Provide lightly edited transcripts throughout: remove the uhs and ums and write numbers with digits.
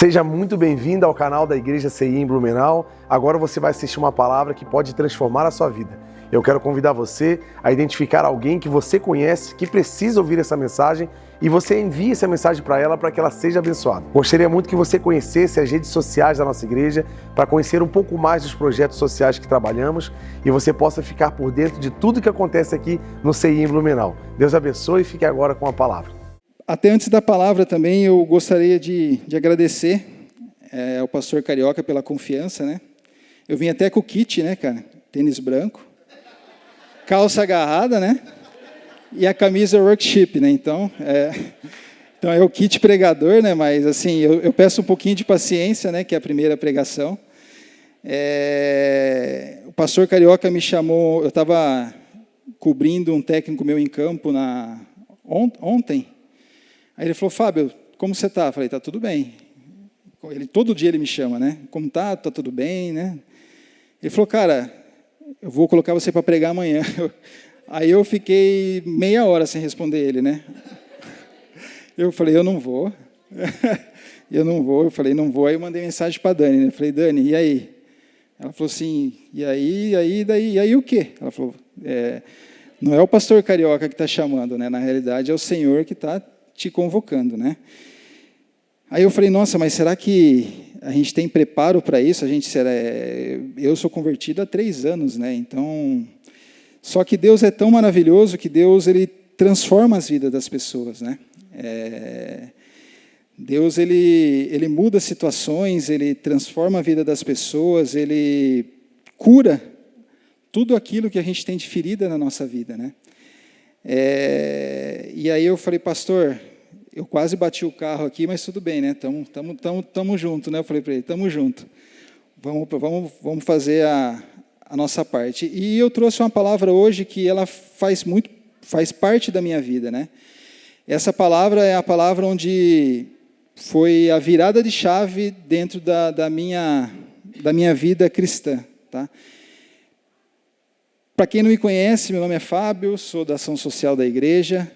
Seja muito bem-vindo ao canal da Igreja CI em Blumenau. Agora você vai assistir uma palavra que pode transformar a sua vida. Eu quero convidar você a identificar alguém que você conhece, que precisa ouvir essa mensagem, e você envie essa mensagem para ela para que ela seja abençoada. Gostaria muito que você conhecesse as redes sociais da nossa igreja para conhecer um pouco mais dos projetos sociais que trabalhamos e você possa ficar por dentro de tudo que acontece aqui no CI em Blumenau. Deus abençoe e fique agora com a palavra. Até antes da palavra também, eu gostaria de agradecer ao pastor Carioca pela confiança, né? Eu vim até com o kit, né, cara? Tênis branco, calça agarrada, né? E a camisa workshop, né? Então é o kit pregador, né? Mas, assim, eu peço um pouquinho de paciência, né? Que é a primeira pregação. O pastor Carioca me chamou, eu estava cobrindo um técnico meu em campo ontem. Aí ele falou: Fábio, como você está? Eu falei: tá tudo bem. Todo dia ele me chama, né? Como tá? Tá tudo bem, né? Ele falou: cara, eu vou colocar você para pregar amanhã. Aí eu fiquei meia hora sem responder ele, né? Eu falei: eu não vou. Eu não vou. Eu falei: não vou. Aí eu mandei mensagem para a Dani, né? Eu falei: Dani, e aí? Ela falou assim: e aí o quê? Ela falou: não é o pastor Carioca que está chamando, né? Na realidade é o Senhor que está te convocando, né? Aí eu falei: nossa, mas será que a gente tem preparo para isso? Eu sou convertido há 3 anos, né? Então, só que Deus é tão maravilhoso que Deus, ele transforma as vidas das pessoas, né? Deus, ele muda situações, ele transforma a vida das pessoas, ele cura tudo aquilo que a gente tem de ferida na nossa vida, né? E aí eu falei: pastor, eu quase bati o carro aqui, mas tudo bem, né? Tamo junto, né? Eu falei para ele: tamo junto. Vamos fazer a nossa parte. E eu trouxe uma palavra hoje que ela faz parte da minha vida, né? Essa palavra é a palavra onde foi a virada de chave dentro da minha vida cristã, tá? Para quem não me conhece, meu nome é Fábio, sou da ação social da igreja.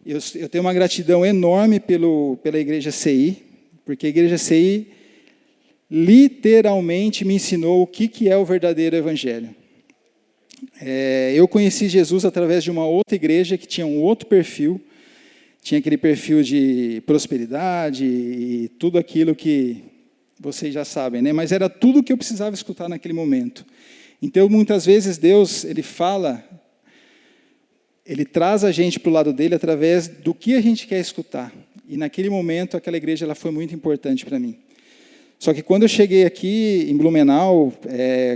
Eu tenho uma gratidão enorme pela igreja CI, porque a igreja CI literalmente me ensinou o que é o verdadeiro evangelho. Eu conheci Jesus através de uma outra igreja que tinha um outro perfil, tinha aquele perfil de prosperidade e tudo aquilo que vocês já sabem, né? Mas era tudo o que eu precisava escutar naquele momento. Então, muitas vezes, Deus, ele traz a gente para o lado dele através do que a gente quer escutar. E, naquele momento, aquela igreja ela foi muito importante para mim. Só que, quando eu cheguei aqui em Blumenau,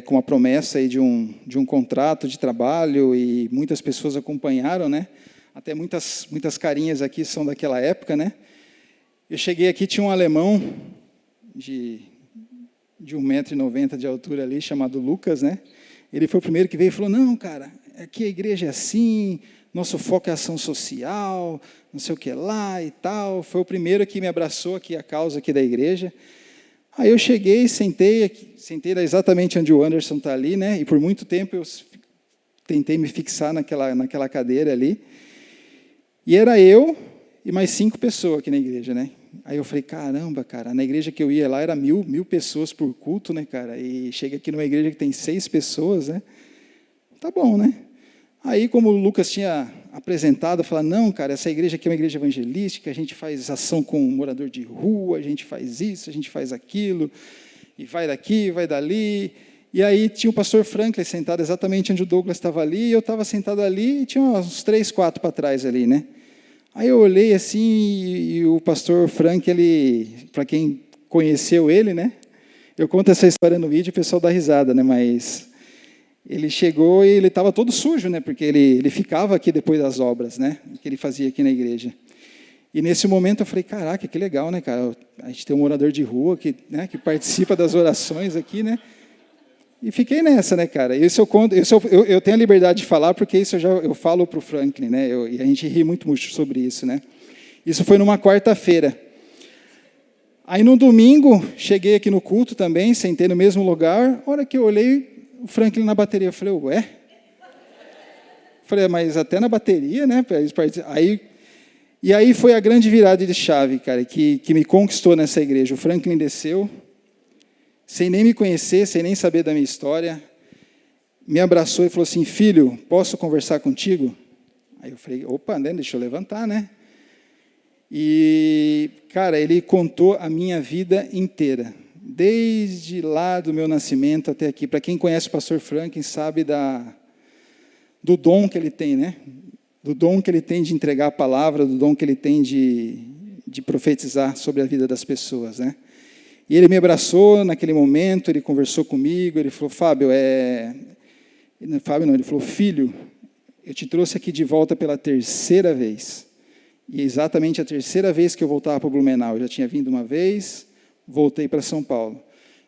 com a promessa aí de um contrato de trabalho, e muitas pessoas acompanharam, né? Até muitas carinhas aqui são daquela época, né? Eu cheguei aqui, tinha um alemão de 1,90 m de altura ali, chamado Lucas, né? Ele foi o primeiro que veio e falou: não, cara, aqui a igreja é assim, nosso foco é ação social, não sei o que lá e tal. Foi o primeiro que me abraçou aqui a causa aqui da igreja. Aí eu cheguei, sentei exatamente onde o Anderson está ali, né? E por muito tempo eu tentei me fixar naquela cadeira ali. E era eu e mais 5 pessoas aqui na igreja, né? Aí eu falei: caramba, cara, na igreja que eu ia lá era 1.000 pessoas por culto, né, cara? E chega aqui numa igreja que tem 6 pessoas, né? Tá bom, né? Aí, como o Lucas tinha apresentado, eu falei: não, cara, essa igreja aqui é uma igreja evangelística, a gente faz ação com morador de rua, a gente faz isso, a gente faz aquilo, e vai daqui, vai dali. E aí tinha o pastor Franklin sentado exatamente onde o Douglas estava ali, e eu estava sentado ali, e tinha uns 3, 4 para trás ali, né? Aí eu olhei assim, e o pastor Frank, para quem conheceu ele, né? Eu conto essa história no vídeo, o pessoal dá risada, né? Mas ele chegou e ele estava todo sujo, né? Porque ele ficava aqui depois das obras, né? Que ele fazia aqui na igreja. E nesse momento eu falei: caraca, que legal, né, cara? A gente tem um morador de rua que participa das orações aqui, né? E fiquei nessa, né, cara? Eu tenho a liberdade de falar, porque isso eu falo para o Franklin, né? E a gente ri muito sobre isso, né? Isso foi numa quarta-feira. Aí, no domingo, cheguei aqui no culto também, sentei no mesmo lugar. A hora que eu olhei, o Franklin na bateria, eu falei: ué? Falei: mas até na bateria, né? Aí E aí foi a grande virada de chave, cara, que me conquistou nessa igreja. O Franklin desceu, sem nem me conhecer, sem nem saber da minha história, me abraçou e falou assim: filho, posso conversar contigo? Aí eu falei, opa, né, deixa eu levantar, né? E, cara, ele contou a minha vida inteira, desde lá do meu nascimento até aqui. Para quem conhece o pastor Franklin, sabe do dom que ele tem, né? Do dom que ele tem de entregar a palavra, do dom que ele tem de profetizar sobre a vida das pessoas, né? E ele me abraçou naquele momento, ele conversou comigo, ele falou, Fábio, ele falou, filho, eu te trouxe aqui de volta pela terceira vez. E exatamente a terceira vez que eu voltava para o Blumenau. Eu já tinha vindo uma vez, voltei para São Paulo.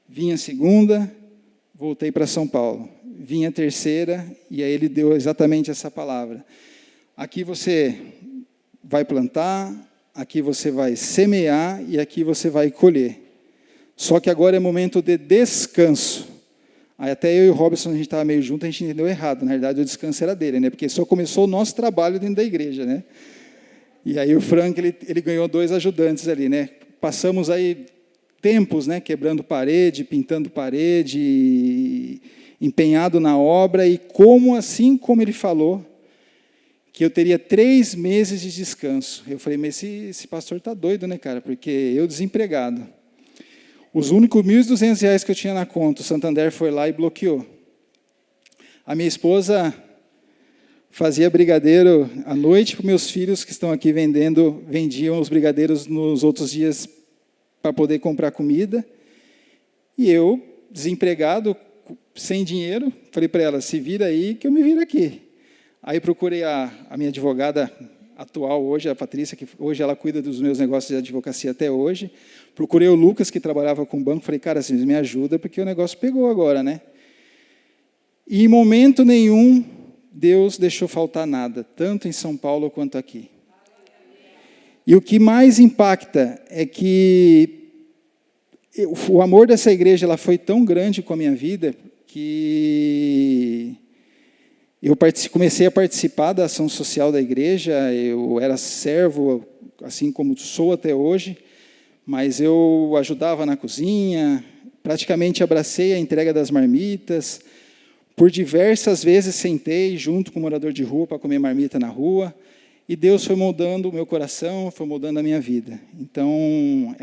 Vim a segunda, voltei para São Paulo. Vim a terceira, e aí ele deu exatamente essa palavra. Aqui você vai plantar, aqui você vai semear e aqui você vai colher. Só que agora é momento de descanso. Aí até eu e o Robson, a gente estava meio junto, a gente entendeu errado. Na verdade, o descanso era dele, né? Porque só começou o nosso trabalho dentro da igreja, né? E aí o Frank, ele ganhou 2 ajudantes ali, né? Passamos aí tempos, né? Quebrando parede, pintando parede, empenhado na obra, e assim como ele falou, que eu teria 3 meses de descanso. Eu falei, mas esse pastor está doido, né, cara? Porque eu desempregado. Os únicos R$1.200 que eu tinha na conta, o Santander foi lá e bloqueou. A minha esposa fazia brigadeiro à noite para meus filhos que estão aqui vendiam os brigadeiros nos outros dias para poder comprar comida. E eu, desempregado, sem dinheiro, falei para ela, se vira aí que eu me viro aqui. Aí procurei a minha advogada atual hoje, a Patrícia, que hoje ela cuida dos meus negócios de advocacia até hoje. Procurei o Lucas, que trabalhava com o banco, falei, cara, assim, me ajuda, porque o negócio pegou agora, né? E em momento nenhum, Deus deixou faltar nada, tanto em São Paulo quanto aqui. E o que mais impacta é que o amor dessa igreja ela foi tão grande com a minha vida que eu comecei a participar da ação social da igreja. Eu era servo, assim como sou até hoje, mas eu ajudava na cozinha, praticamente abracei a entrega das marmitas. Por diversas vezes sentei junto com o morador de rua para comer marmita na rua, e Deus foi moldando o meu coração, foi moldando a minha vida. Então,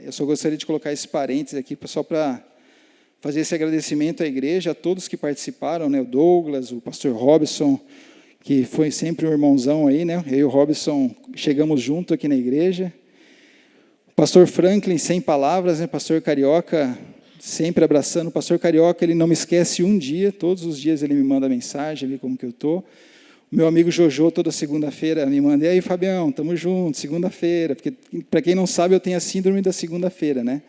eu só gostaria de colocar esse parênteses aqui, só para fazer esse agradecimento à igreja, a todos que participaram, né? O Douglas, o pastor Robson, que foi sempre um irmãozão aí, né? Eu e o Robson chegamos junto aqui na igreja. O pastor Franklin, sem palavras, né? Pastor Carioca, sempre abraçando. O pastor Carioca, ele não me esquece um dia, todos os dias ele me manda mensagem, vê como que eu estou. O meu amigo Jojo, toda segunda-feira, me manda, e aí, Fabião, estamos juntos, segunda-feira. Porque, para quem não sabe, eu tenho a síndrome da segunda-feira, né?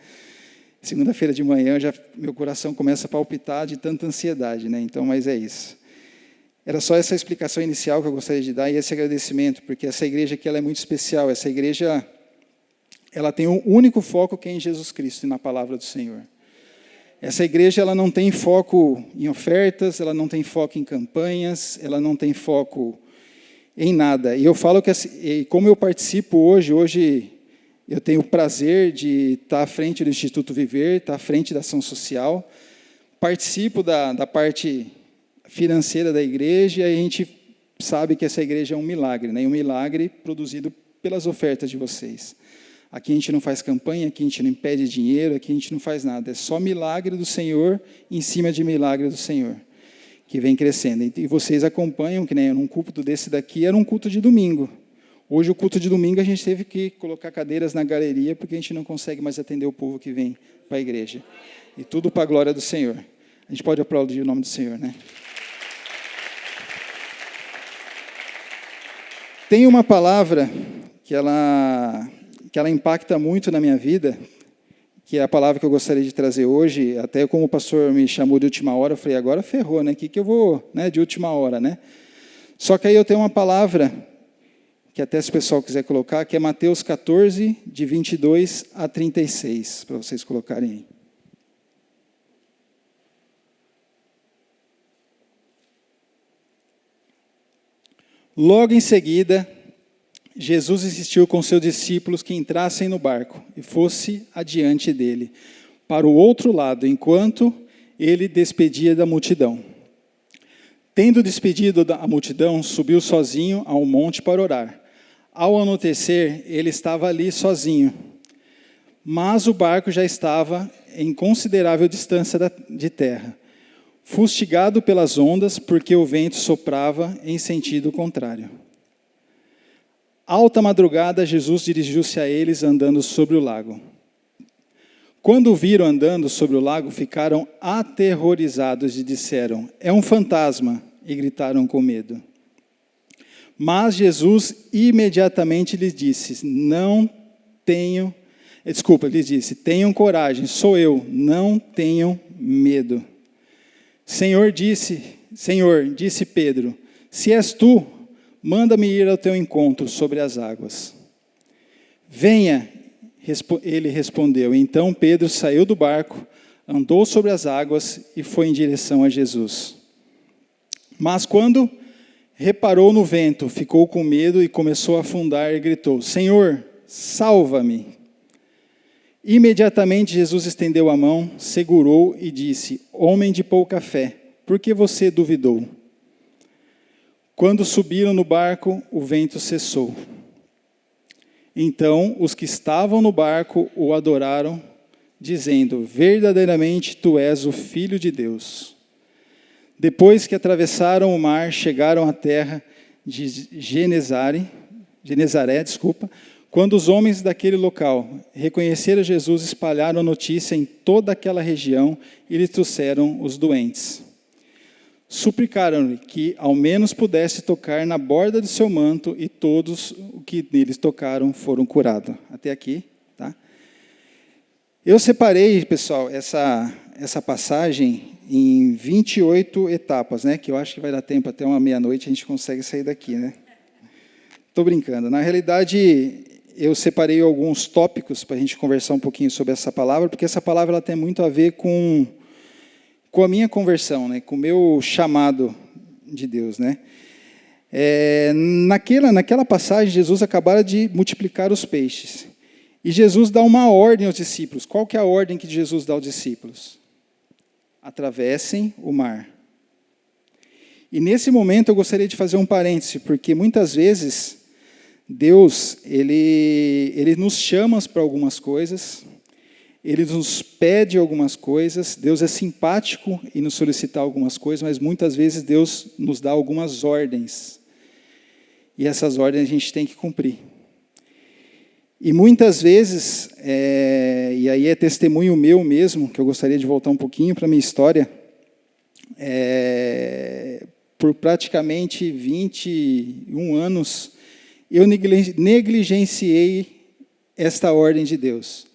Segunda-feira de manhã, meu coração começa a palpitar de tanta ansiedade, né? Então, mas é isso. Era só essa explicação inicial que eu gostaria de dar, e esse agradecimento, porque essa igreja aqui ela é muito especial. Essa igreja ela tem um único foco, que é em Jesus Cristo e na palavra do Senhor. Essa igreja ela não tem foco em ofertas, ela não tem foco em campanhas, ela não tem foco em nada. E eu falo que, como eu participo hoje eu tenho o prazer de estar à frente do Instituto Viver, estar à frente da ação social, participo da parte financeira da igreja, e a gente sabe que essa igreja é um milagre, né? Um milagre produzido pelas ofertas de vocês. Aqui a gente não faz campanha, aqui a gente não impede dinheiro, aqui a gente não faz nada. É só milagre do Senhor em cima de milagre do Senhor, que vem crescendo. E vocês acompanham, que nem num culto desse daqui, era um culto de domingo. Hoje, o culto de domingo, a gente teve que colocar cadeiras na galeria, porque a gente não consegue mais atender o povo que vem para a igreja. E tudo para a glória do Senhor. A gente pode aplaudir o nome do Senhor, né? Tem uma palavra que ela impacta muito na minha vida, que é a palavra que eu gostaria de trazer hoje. Até como o pastor me chamou de última hora, eu falei, agora ferrou, né? O que eu vou, né, de última hora, né? Só que aí eu tenho uma palavra, que até se o pessoal quiser colocar, que é Mateus 14, de 22 a 36, para vocês colocarem aí. Logo em seguida, Jesus insistiu com seus discípulos que entrassem no barco e fosse adiante dele, para o outro lado, enquanto ele despedia da multidão. Tendo despedido a multidão, subiu sozinho ao monte para orar. Ao anoitecer, ele estava ali sozinho, mas o barco já estava em considerável distância de terra, fustigado pelas ondas, porque o vento soprava em sentido contrário. Alta madrugada, Jesus dirigiu-se a eles andando sobre o lago. Quando o viram andando sobre o lago, ficaram aterrorizados e disseram: "É um fantasma!" e gritaram com medo. Mas Jesus imediatamente lhes disse: "Tenham coragem, sou eu, não tenham medo." Senhor, disse Pedro, "se és tu, manda-me ir ao teu encontro sobre as águas." "Venha," ele respondeu. Então Pedro saiu do barco, andou sobre as águas e foi em direção a Jesus. Mas quando reparou no vento, ficou com medo e começou a afundar e gritou: "Senhor, salva-me!" Imediatamente Jesus estendeu a mão, segurou e disse: "Homem de pouca fé, por que você duvidou?" Quando subiram no barco, o vento cessou. Então os que estavam no barco o adoraram, dizendo: "Verdadeiramente tu és o Filho de Deus." Depois que atravessaram o mar, chegaram à terra de Genezaré. Quando os homens daquele local reconheceram Jesus, espalharam a notícia em toda aquela região e lhe trouxeram os doentes. Suplicaram-lhe que ao menos pudesse tocar na borda do seu manto, e todos os que neles tocaram foram curados. Até aqui, tá? Eu separei, pessoal, essa passagem em 28 etapas, né? Que eu acho que vai dar tempo até uma meia-noite, a gente consegue sair daqui, né? Estou brincando. Na realidade, eu separei alguns tópicos para a gente conversar um pouquinho sobre essa palavra, porque essa palavra ela tem muito a ver com a minha conversão, né? Com o meu chamado de Deus, né? Naquela passagem, Jesus acabara de multiplicar os peixes. E Jesus dá uma ordem aos discípulos. Qual que é a ordem que Jesus dá aos discípulos? Atravessem o mar. E nesse momento eu gostaria de fazer um parêntese, porque muitas vezes Deus, ele nos chama para algumas coisas, Ele nos pede algumas coisas, Deus é simpático em nos solicitar algumas coisas, mas muitas vezes Deus nos dá algumas ordens. E essas ordens a gente tem que cumprir. E muitas vezes, e aí é testemunho meu mesmo, que eu gostaria de voltar um pouquinho para a minha história, por praticamente 21 anos, eu negligenciei esta ordem de Deus.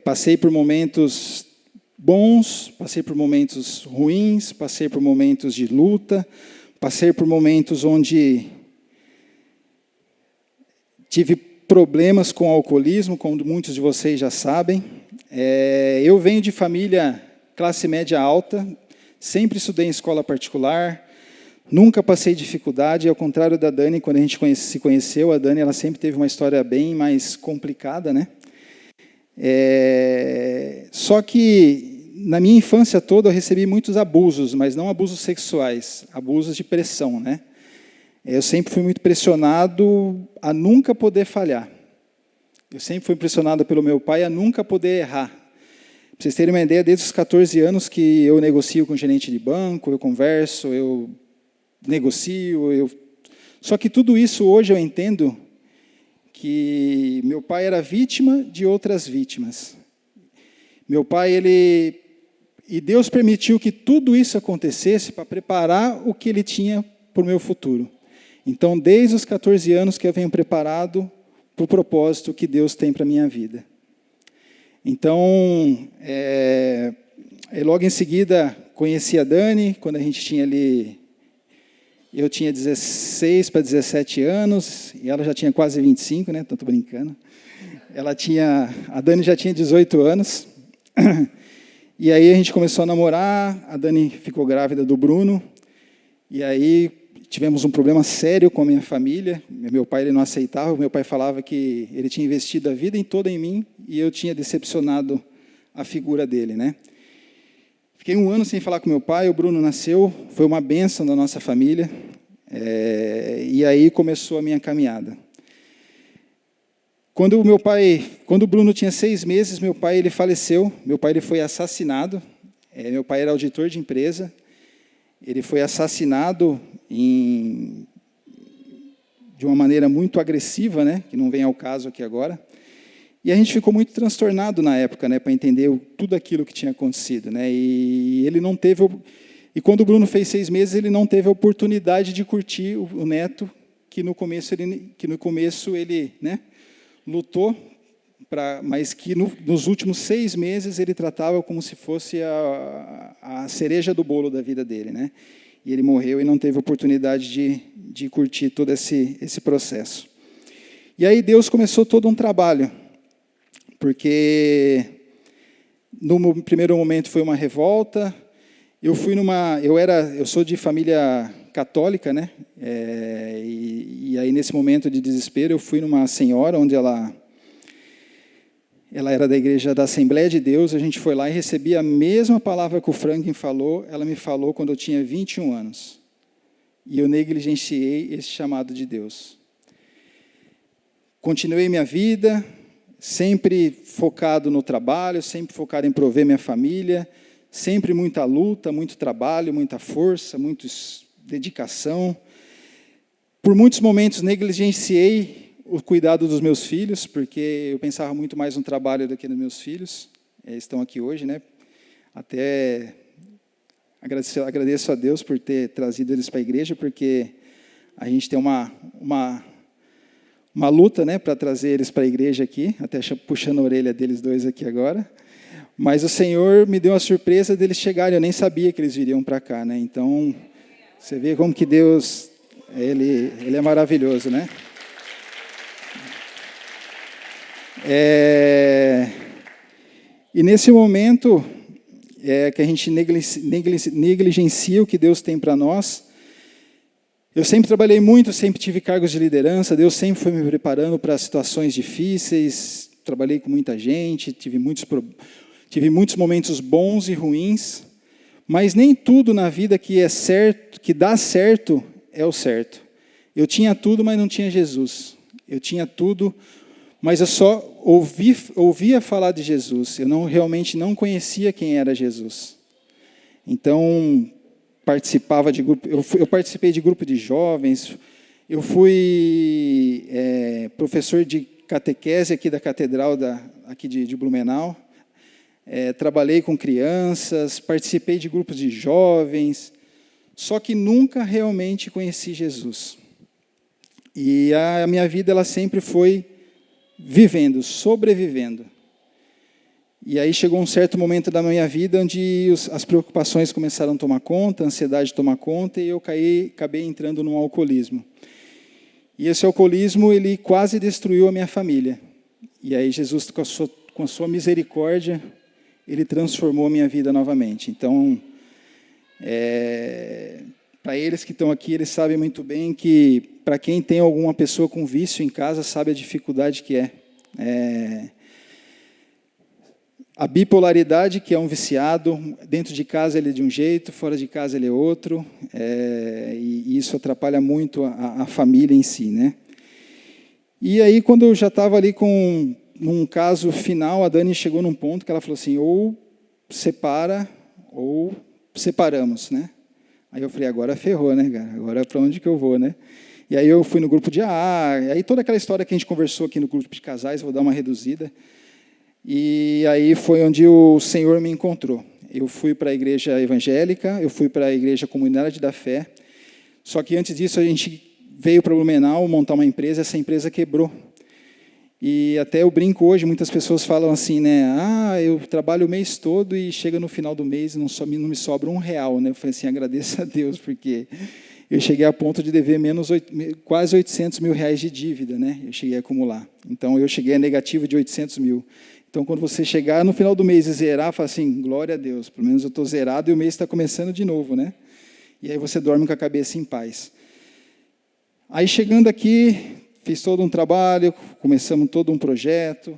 Passei por momentos bons, passei por momentos ruins, passei por momentos de luta, passei por momentos onde tive problemas com o alcoolismo, como muitos de vocês já sabem. Eu venho de família classe média alta, sempre estudei em escola particular, nunca passei dificuldade, ao contrário da Dani, quando a gente se conheceu, a Dani ela sempre teve uma história bem mais complicada, né? Só que na minha infância toda eu recebi muitos abusos, mas não abusos sexuais, abusos de pressão, né? Eu sempre fui muito pressionado a nunca poder falhar. Eu sempre fui pressionado pelo meu pai a nunca poder errar. Para vocês terem uma ideia, desde os 14 anos que eu negocio com gerente de banco, eu converso, eu negocio. Só que tudo isso hoje eu entendo que meu pai era vítima de outras vítimas. Meu pai, e Deus permitiu que tudo isso acontecesse para preparar o que Ele tinha para o meu futuro. Então, desde os 14 anos que eu venho preparado para o propósito que Deus tem para a minha vida. Então, logo em seguida, conheci a Dani, quando a gente tinha ali... Eu tinha 16 para 17 anos, e ela já tinha quase 25, né? Estou brincando. A Dani já tinha 18 anos. E aí a gente começou a namorar, a Dani ficou grávida do Bruno, e aí tivemos um problema sério com a minha família. Meu pai ele não aceitava, meu pai falava que ele tinha investido a vida toda em mim e eu tinha decepcionado a figura dele, né? Fiquei 1 ano sem falar com meu pai, o Bruno nasceu, foi uma bênção da nossa família, e aí começou a minha caminhada. Quando o Bruno tinha 6 meses, meu pai ele faleceu, meu pai ele foi assassinado, meu pai era auditor de empresa, ele foi assassinado de uma maneira muito agressiva, né, que não vem ao caso aqui agora. E a gente ficou muito transtornado na época, né, para entender tudo aquilo que tinha acontecido, né. E ele não teve, e quando o Bruno fez 6 meses, ele não teve a oportunidade de curtir o neto, que no começo ele, né, lutou, mas que nos últimos 6 meses ele tratava como se fosse a cereja do bolo da vida dele, né. E ele morreu e não teve oportunidade de curtir todo esse processo. E aí Deus começou todo um trabalho, porque no primeiro momento foi uma revolta. Eu sou de família católica, né? E aí nesse momento de desespero eu fui numa senhora onde ela era da igreja da Assembleia de Deus. A gente foi lá e recebi a mesma palavra que o Franklin falou. Ela me falou quando eu tinha 21 anos. E eu negligenciei esse chamado de Deus. Continuei minha vida, sempre focado no trabalho, sempre focado em prover minha família, sempre muita luta, muito trabalho, muita força, muita dedicação. Por muitos momentos negligenciei o cuidado dos meus filhos, porque eu pensava muito mais no trabalho do que nos meus filhos. Estão aqui hoje, né? Até agradeço a Deus por ter trazido eles para a igreja, porque a gente tem uma luta, né, para trazer eles para a igreja aqui, até puxando a orelha deles dois aqui agora. Mas o Senhor me deu a surpresa deles chegarem, eu nem sabia que eles viriam para cá, né? Então, você vê como que Deus, Ele é maravilhoso, né? E nesse momento que a gente negligencia o que Deus tem para nós. Eu sempre trabalhei muito, sempre tive cargos de liderança, Deus sempre foi me preparando para situações difíceis, trabalhei com muita gente, tive muitos momentos bons e ruins, mas nem tudo na vida que é certo, que dá certo, é o certo. Eu tinha tudo, mas não tinha Jesus. Eu tinha tudo, mas eu só ouvia falar de Jesus. Eu realmente não conhecia quem era Jesus. Então, participava de grupo. Eu participei de grupo de jovens. Eu fui professor de catequese aqui da catedral aqui de Blumenau. Trabalhei com crianças, participei de grupos de jovens, só que nunca realmente conheci Jesus. E a minha vida ela sempre foi vivendo, sobrevivendo. E aí chegou um certo momento da minha vida onde as preocupações começaram a tomar conta, a ansiedade tomar conta, e eu acabei entrando num alcoolismo. E esse alcoolismo ele quase destruiu a minha família. E aí Jesus, com a sua misericórdia, Ele transformou a minha vida novamente. Então, para eles que estão aqui, eles sabem muito bem que, para quem tem alguma pessoa com vício em casa, sabe a dificuldade que é. A bipolaridade, que é um viciado, dentro de casa ele é de um jeito, fora de casa ele é outro, e isso atrapalha muito a família em si, né? E aí, quando eu já estava ali num caso final, a Dani chegou num ponto que ela falou assim, ou separa, ou separamos, né? Aí eu falei, agora ferrou, né, cara? Agora para onde que eu vou, né? E aí eu fui no grupo de AA, aí toda aquela história que a gente conversou aqui no grupo de casais, vou dar uma reduzida. E aí foi onde o Senhor me encontrou. Eu fui para a igreja evangélica, eu fui para a igreja Comunidade da Fé, só que antes disso a gente veio para Blumenau montar uma empresa, essa empresa quebrou. E até eu brinco hoje, muitas pessoas falam assim, né? Eu trabalho o mês todo e chega no final do mês e não me sobra R$1, né? Eu falei assim, agradeço a Deus, porque eu cheguei a ponto de dever quase R$800 mil de dívida, né? Eu cheguei a acumular. Então, eu cheguei a negativo de 800 mil. Então, quando você chegar no final do mês e zerar, fala assim, glória a Deus, pelo menos eu estou zerado e o mês está começando de novo, né? E aí você dorme com a cabeça em paz. Aí, chegando aqui, fiz todo um trabalho, começamos todo um projeto,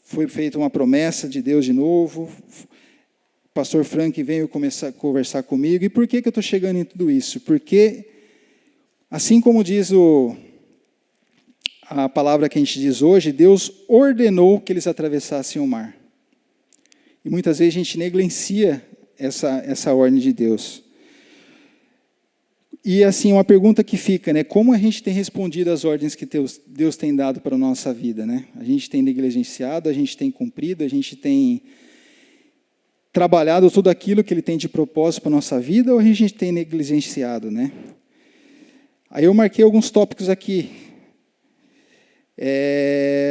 foi feita uma promessa de Deus de novo. O pastor Frank veio começar a conversar comigo. E por que eu estou chegando em tudo isso? Porque, assim como diz a palavra que a gente diz hoje, Deus ordenou que eles atravessassem o mar. E muitas vezes a gente negligencia essa ordem de Deus. E assim, uma pergunta que fica, né? Como a gente tem respondido às ordens que Deus tem dado para a nossa vida, né? A gente tem negligenciado, a gente tem cumprido, a gente tem trabalhado tudo aquilo que Ele tem de propósito para a nossa vida, ou a gente tem negligenciado, né? Aí eu marquei alguns tópicos aqui.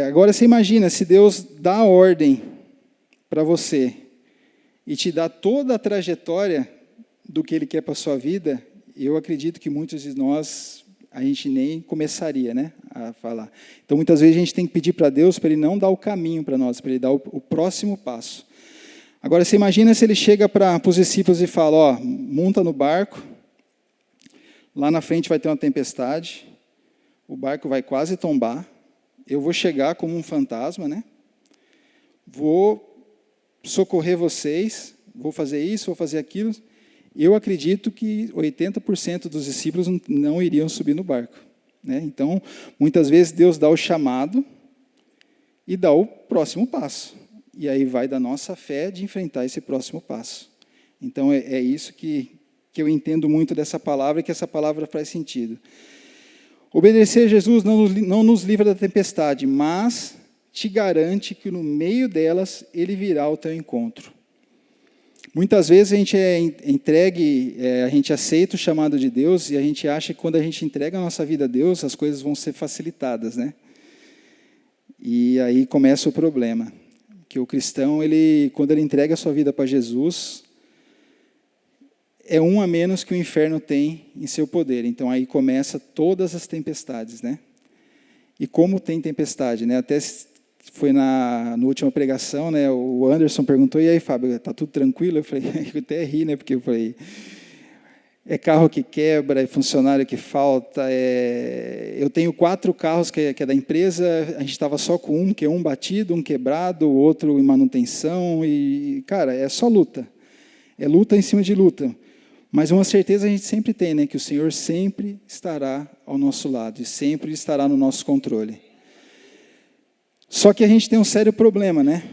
Agora você imagina, se Deus dá a ordem para você e te dá toda a trajetória do que Ele quer para a sua vida, eu acredito que muitos de nós, a gente nem começaria, né, a falar. Então, muitas vezes a gente tem que pedir para Deus para Ele não dar o caminho para nós, para Ele dar o próximo passo. Agora, você imagina se Ele chega para os discípulos e fala, ó, monta no barco, lá na frente vai ter uma tempestade, o barco vai quase tombar, eu vou chegar como um fantasma, né? Vou socorrer vocês, vou fazer isso, vou fazer aquilo. Eu acredito que 80% dos discípulos não iriam subir no barco, né? Então, muitas vezes Deus dá o chamado e dá o próximo passo. E aí vai da nossa fé de enfrentar esse próximo passo. Então, é isso que eu entendo muito dessa palavra, e que essa palavra faz sentido. Obedecer a Jesus não nos livra da tempestade, mas te garante que no meio delas Ele virá ao teu encontro. Muitas vezes a gente a gente aceita o chamado de Deus e a gente acha que quando a gente entrega a nossa vida a Deus, as coisas vão ser facilitadas, né? E aí começa o problema. Que o cristão, quando ele entrega a sua vida para Jesus, é um a menos que o inferno tem em seu poder. Então, aí começa todas as tempestades, né? E como tem tempestade, né? Até foi na última pregação, né? O Anderson perguntou, e aí, Fábio, está tudo tranquilo? Eu falei, eu até ri, né? Porque eu falei, é carro que quebra, é funcionário que falta, eu tenho 4 carros que é da empresa, a gente estava só com um, que é um batido, um quebrado, o outro em manutenção, e, cara, é só luta. É luta em cima de luta. Mas uma certeza a gente sempre tem, né? Que o Senhor sempre estará ao nosso lado, e sempre estará no nosso controle. Só que a gente tem um sério problema, né?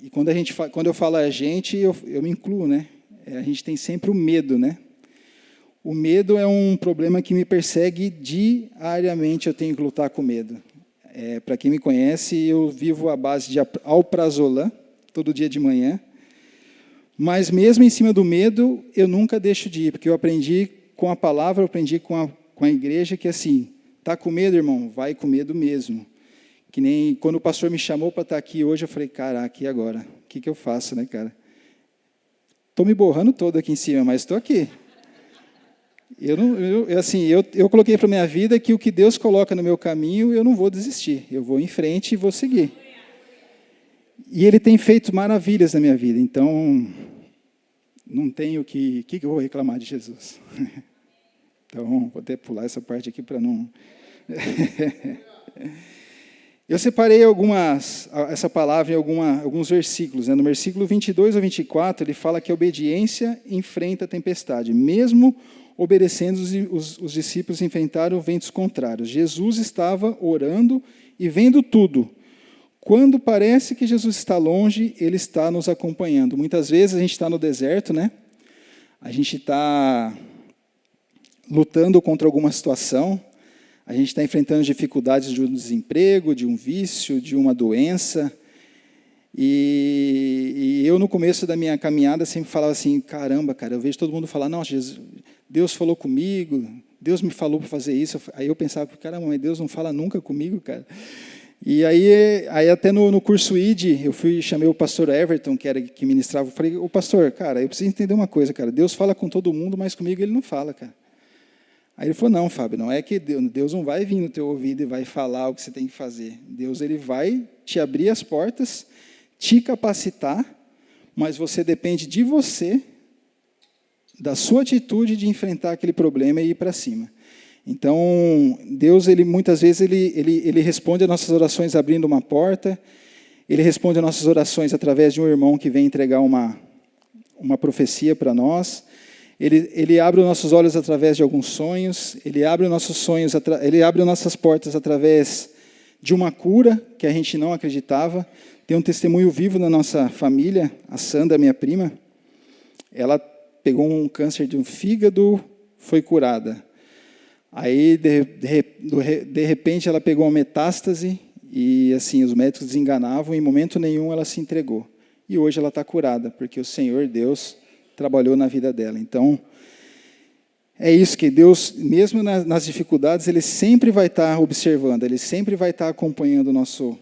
E quando eu falo a gente, eu me incluo, né? A gente tem sempre o medo, né? O medo é um problema que me persegue diariamente, eu tenho que lutar com medo. Para quem me conhece, eu vivo à base de alprazolam, todo dia de manhã. Mas mesmo em cima do medo, eu nunca deixo de ir, porque eu aprendi com a palavra, eu aprendi com a igreja que assim, tá com medo, irmão? Vai com medo mesmo. Que nem quando o pastor me chamou para estar aqui hoje, eu falei, caraca, e agora? O que eu faço, né, cara? Estou me borrando todo aqui em cima, mas estou aqui. Eu coloquei para a minha vida que o que Deus coloca no meu caminho, eu não vou desistir. Eu vou em frente e vou seguir. E Ele tem feito maravilhas na minha vida. Então, não tenho que eu vou reclamar de Jesus? Então, vou até pular essa parte aqui para não... Eu separei essa palavra em alguns versículos, né? No versículo 22 ao 24, ele fala que a obediência enfrenta a tempestade. Mesmo obedecendo, os discípulos enfrentaram ventos contrários. Jesus estava orando e vendo tudo. Quando parece que Jesus está longe, Ele está nos acompanhando. Muitas vezes a gente está no deserto, né? A gente está lutando contra alguma situação, a gente está enfrentando dificuldades de um desemprego, de um vício, de uma doença. E eu, no começo da minha caminhada, sempre falava assim, caramba, cara, eu vejo todo mundo falar, não, Jesus, Deus falou comigo, Deus me falou para fazer isso. Aí eu pensava, caramba, mas Deus não fala nunca comigo, cara. E aí até no curso ID, chamei o pastor Everton, que ministrava, eu falei, ô pastor, cara, eu preciso entender uma coisa, cara, Deus fala com todo mundo, mas comigo Ele não fala, cara. Aí ele falou, não, Fábio, não é que Deus não vai vir no teu ouvido e vai falar o que você tem que fazer. Deus, Ele vai te abrir as portas, te capacitar, mas você depende de você, da sua atitude de enfrentar aquele problema e ir para cima. Então, Deus, muitas vezes, ele responde às nossas orações abrindo uma porta, Ele responde às nossas orações através de um irmão que vem entregar uma profecia para nós, Ele abre os nossos olhos através de alguns sonhos, Ele abre os nossos sonhos, Ele abre as nossas portas através de uma cura que a gente não acreditava. Tem um testemunho vivo na nossa família, a Sandra, minha prima, ela pegou um câncer de um fígado, foi curada. Aí, de repente, ela pegou uma metástase e, assim, os médicos desenganavam, e em momento nenhum ela se entregou. E hoje ela está curada, porque o Senhor Deus trabalhou na vida dela. Então, é isso que Deus, mesmo nas dificuldades, Ele sempre vai estar observando, Ele sempre vai estar acompanhando o nosso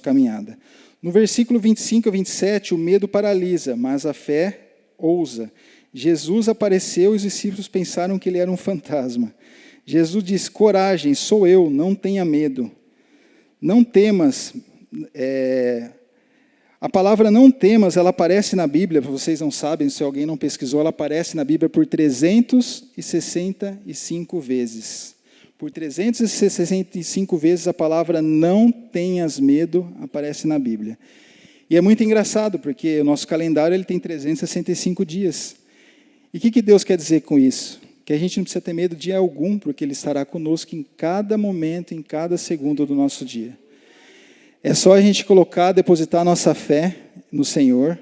caminhada. No versículo 25 a 27, o medo paralisa, mas a fé ousa. Jesus apareceu e os discípulos pensaram que Ele era um fantasma. Jesus diz, coragem, sou eu, não tenha medo. Não temas. A palavra não temas, ela aparece na Bíblia, vocês não sabem, se alguém não pesquisou, ela aparece na Bíblia por 365 vezes. Por 365 vezes a palavra não tenhas medo aparece na Bíblia. E é muito engraçado, porque o nosso calendário ele tem 365 dias. E o que Deus quer dizer com isso? Que a gente não precisa ter medo de dia algum, porque Ele estará conosco em cada momento, em cada segundo do nosso dia. É só a gente depositar a nossa fé no Senhor,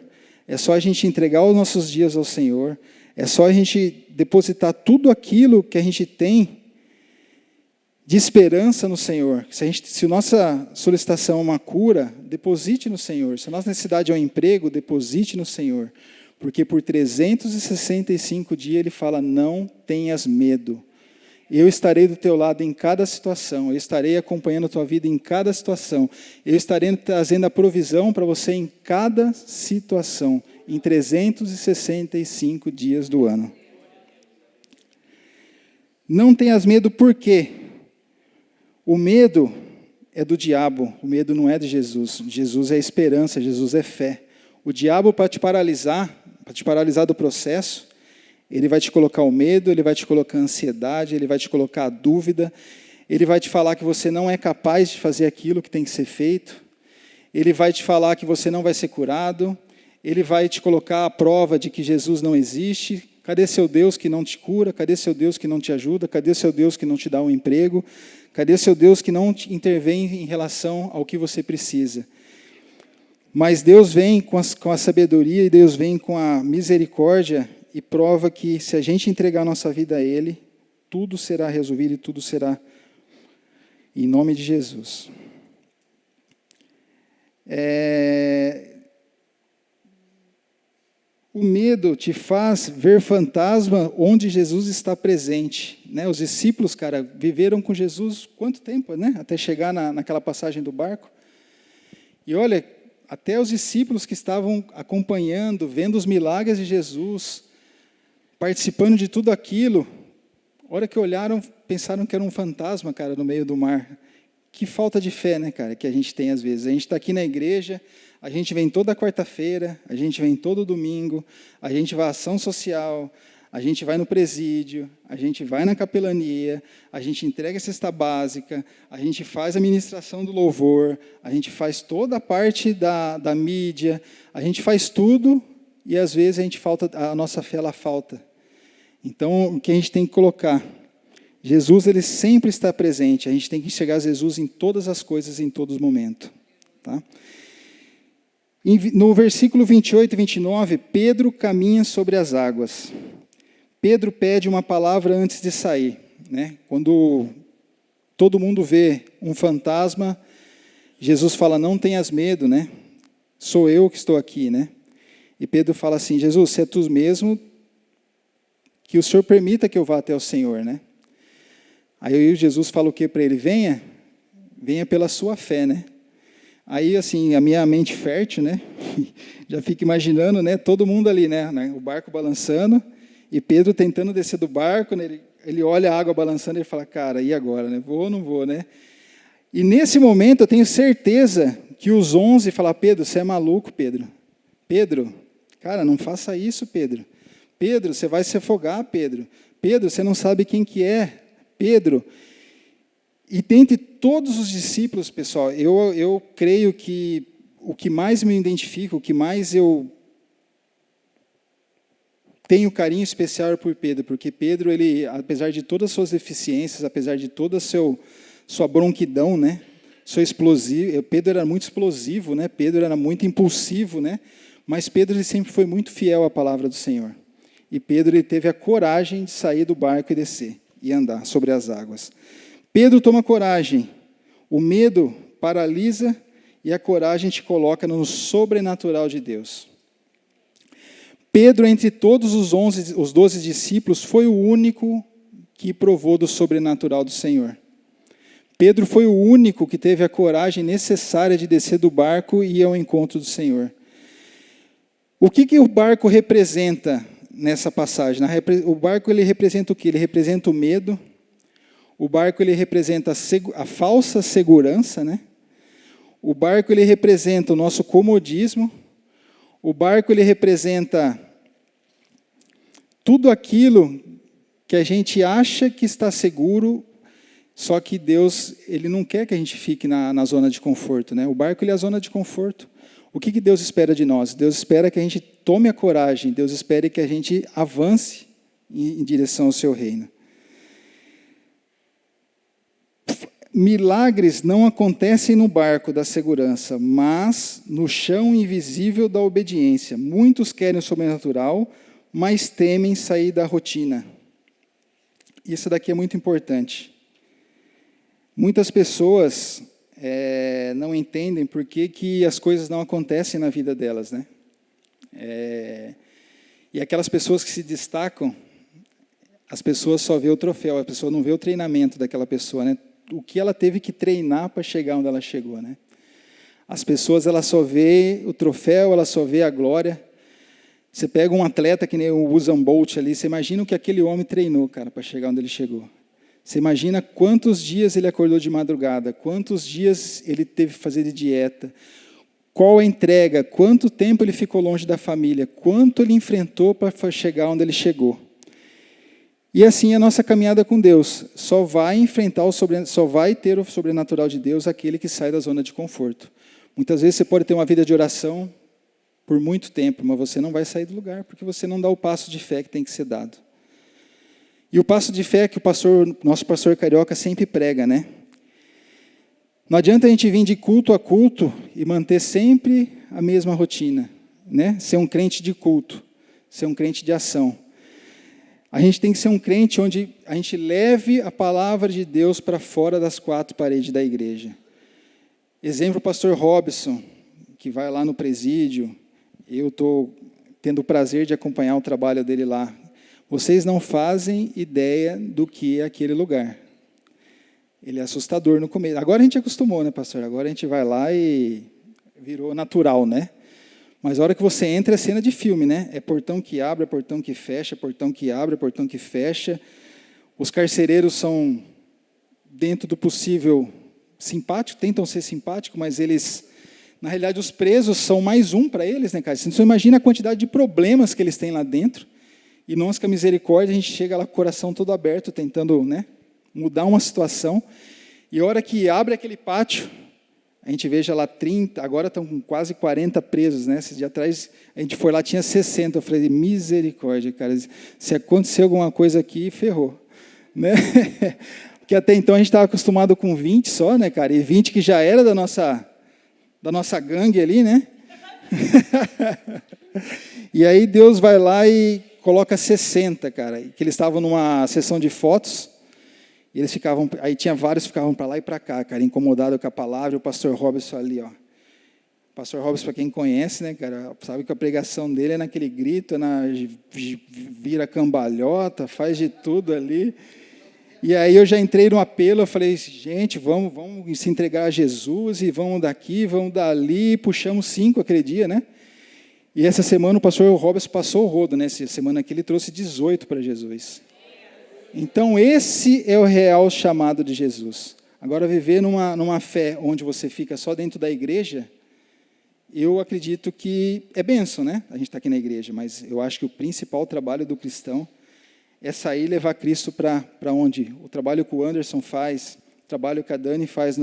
é só a gente entregar os nossos dias ao Senhor, é só a gente depositar tudo aquilo que a gente tem de esperança no Senhor. Se a nossa solicitação é uma cura, deposite no Senhor. Se a nossa necessidade é um emprego, deposite no Senhor. Porque por 365 dias Ele fala, não tenhas medo. Eu estarei do teu lado em cada situação, eu estarei acompanhando a tua vida em cada situação, eu estarei trazendo a provisão para você em cada situação, em 365 dias do ano. Não tenhas medo, por quê? O medo é do diabo, o medo não é de Jesus. Jesus é esperança, Jesus é fé. O diabo, para te paralisar do processo, ele vai te colocar o medo, ele vai te colocar a ansiedade, ele vai te colocar a dúvida, ele vai te falar que você não é capaz de fazer aquilo que tem que ser feito, ele vai te falar que você não vai ser curado, ele vai te colocar a prova de que Jesus não existe. Cadê seu Deus que não te cura? Cadê seu Deus que não te ajuda? Cadê seu Deus que não te dá um emprego? Cadê seu Deus que não te intervém em relação ao que você precisa? Mas Deus vem com a sabedoria e Deus vem com a misericórdia e prova que se a gente entregar a nossa vida a Ele, tudo será resolvido e tudo será em nome de Jesus. O medo te faz ver fantasma onde Jesus está presente. Né? Os discípulos, cara, viveram com Jesus quanto tempo, né? Até chegar naquela passagem do barco. E olha, até os discípulos que estavam acompanhando, vendo os milagres de Jesus, participando de tudo aquilo, a hora que olharam, pensaram que era um fantasma, cara, no meio do mar. Que falta de fé, né, cara, que a gente tem às vezes. A gente está aqui na igreja, a gente vem toda quarta-feira, a gente vem todo domingo, a gente vai à ação social, a gente vai no presídio, a gente vai na capelania, a gente entrega a cesta básica, a gente faz a ministração do louvor, a gente faz toda a parte da mídia, a gente faz tudo e às vezes a nossa fé ela falta. Então, o que a gente tem que colocar? Jesus, ele sempre está presente. A gente tem que enxergar Jesus em todas as coisas, em todos os momentos. Tá? No versículo 28 e 29, Pedro caminha sobre as águas. Pedro pede uma palavra antes de sair. Né? Quando todo mundo vê um fantasma, Jesus fala, não tenhas medo, né? Sou eu que estou aqui. Né? E Pedro fala assim, Jesus, se é tu mesmo, que o Senhor permita que eu vá até o Senhor, né? Aí Jesus fala o que para ele? Venha pela sua fé, né? Aí, assim, a minha mente fértil, né? Já fica imaginando, né? Todo mundo ali, né? O barco balançando e Pedro tentando descer do barco, né? Ele olha a água balançando e ele fala, cara, e agora, né? Vou ou não vou, né? E nesse momento eu tenho certeza que os 11 falam, Pedro, você é maluco, Pedro. Pedro, cara, não faça isso, Pedro. Pedro, você vai se afogar, Pedro. Pedro, você não sabe quem que é. Pedro, e dentre todos os discípulos, pessoal, eu creio que o que mais me identifica, o que mais eu tenho carinho especial por Pedro, porque Pedro, ele, apesar de todas as suas deficiências, apesar de toda a sua bronquidão, né, seu explosivo, Pedro era muito explosivo, né, Pedro era muito impulsivo, né, mas Pedro ele sempre foi muito fiel à palavra do Senhor. E Pedro ele teve a coragem de sair do barco e descer, e andar sobre as águas. Pedro toma coragem, o medo paralisa e a coragem te coloca no sobrenatural de Deus. Pedro, entre todos os 12 discípulos, foi o único que provou do sobrenatural do Senhor. Pedro foi o único que teve a coragem necessária de descer do barco e ir ao encontro do Senhor. O que o barco representa nessa passagem? O barco ele representa o quê? Ele representa o medo. O barco ele representa a falsa segurança, né? O barco ele representa o nosso comodismo. O barco ele representa tudo aquilo que a gente acha que está seguro, só que Deus ele não quer que a gente fique na zona de conforto, né? O barco ele é a zona de conforto. O que Deus espera de nós? Deus espera que a gente tome a coragem, Deus espera que a gente avance em direção ao seu reino. Milagres não acontecem no barco da segurança, mas no chão invisível da obediência. Muitos querem o sobrenatural, mas temem sair da rotina. Isso daqui é muito importante. Muitas pessoas não entendem por que as coisas não acontecem na vida delas, né? E aquelas pessoas que se destacam, as pessoas só vê o troféu, a pessoa não vê o treinamento daquela pessoa, né? O que ela teve que treinar para chegar onde ela chegou, né? As pessoas elas só vê o troféu, elas só vê a glória. Você pega um atleta que nem o Usain Bolt ali, você imagina o que aquele homem treinou, cara, para chegar onde ele chegou. Você imagina quantos dias ele acordou de madrugada, quantos dias ele teve que fazer de dieta, qual a entrega, quanto tempo ele ficou longe da família, quanto ele enfrentou para chegar onde ele chegou. E assim a nossa caminhada com Deus, só vai ter o sobrenatural de Deus aquele que sai da zona de conforto. Muitas vezes você pode ter uma vida de oração por muito tempo, mas você não vai sair do lugar, porque você não dá o passo de fé que tem que ser dado. E o passo de fé que nosso pastor Carioca sempre prega, né? Não adianta a gente vir de culto a culto e manter sempre a mesma rotina, né? Ser um crente de culto, ser um crente de ação. A gente tem que ser um crente onde a gente leve a palavra de Deus para fora das quatro paredes da igreja. Exemplo, o pastor Robson, que vai lá no presídio. Eu estou tendo o prazer de acompanhar o trabalho dele lá. Vocês não fazem ideia do que é aquele lugar. Ele é assustador no começo. Agora a gente acostumou, né, pastor? Agora a gente vai lá e virou natural, né? Mas a hora que você entra é cena de filme, né? É portão que abre, é portão que fecha, é portão que abre, é portão que fecha. Os carcereiros são, dentro do possível, simpáticos, tentam ser simpáticos, mas eles, na realidade, os presos são mais um para eles, né, cara? Você não imagina a quantidade de problemas que eles têm lá dentro. E nós, com a misericórdia, a gente chega lá com o coração todo aberto, tentando, né, mudar uma situação. E a hora que abre aquele pátio, a gente veja lá 30, agora estão com quase 40 presos, né? Esse dia atrás, a gente foi lá, tinha 60. Eu falei, misericórdia, cara, se acontecer alguma coisa aqui, ferrou. Né? Porque até então a gente estava acostumado com 20 só, né, cara? E 20 que já era da nossa gangue ali, né? E aí Deus vai lá e coloca 60, cara. Que eles estavam numa sessão de fotos. E eles ficavam, aí tinha vários que ficavam para lá e para cá, cara, incomodados com a palavra, e o pastor Robson ali, ó. O pastor Robson, para quem conhece, né, cara, sabe que a pregação dele é naquele grito, vira cambalhota, faz de tudo ali. E aí eu já entrei no apelo, eu falei, gente, vamos se entregar a Jesus, e vamos daqui, vamos dali, puxamos 5 aquele dia, né? E essa semana o pastor Robson passou o rodo, né? Essa semana aqui ele trouxe 18 para Jesus. Então, esse é o real chamado de Jesus. Agora, viver numa fé onde você fica só dentro da igreja, eu acredito que é bênção, né? A gente está aqui na igreja, mas eu acho que o principal trabalho do cristão é sair e levar Cristo para onde? O trabalho que o Anderson faz, o trabalho que a Dani faz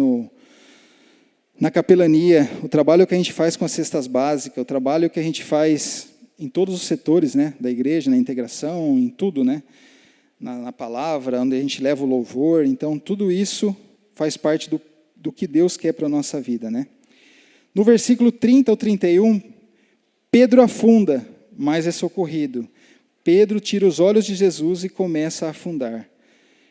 na capelania, o trabalho que a gente faz com as cestas básicas, o trabalho que a gente faz em todos os setores, né, da igreja, na integração, em tudo, né, na palavra, onde a gente leva o louvor. Então, tudo isso faz parte do que Deus quer para a nossa vida, né? No versículo 30 ao 31, Pedro afunda, mas é socorrido. Pedro tira os olhos de Jesus e começa a afundar.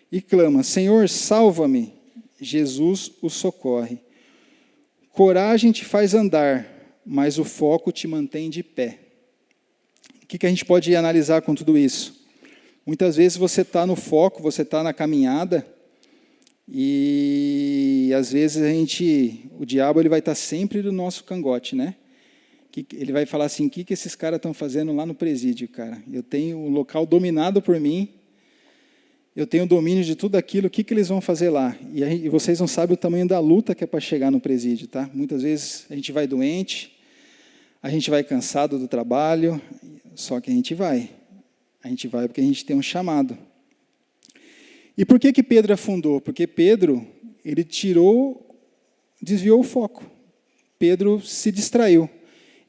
E clama, Senhor, salva-me. Jesus o socorre. Coragem te faz andar, mas o foco te mantém de pé. O que a gente pode analisar com tudo isso? Muitas vezes você está no foco, você está na caminhada, e às vezes o diabo ele vai estar sempre do nosso cangote, né? Ele vai falar assim, o que esses caras estão fazendo lá no presídio, cara? Eu tenho um local dominado por mim, eu tenho domínio de tudo aquilo, o que eles vão fazer lá? E vocês não sabem o tamanho da luta que é para chegar no presídio, tá? Muitas vezes a gente vai doente, a gente vai cansado do trabalho, só que a gente vai. A gente vai porque a gente tem um chamado. E por que Pedro afundou? Porque Pedro, ele desviou o foco. Pedro se distraiu.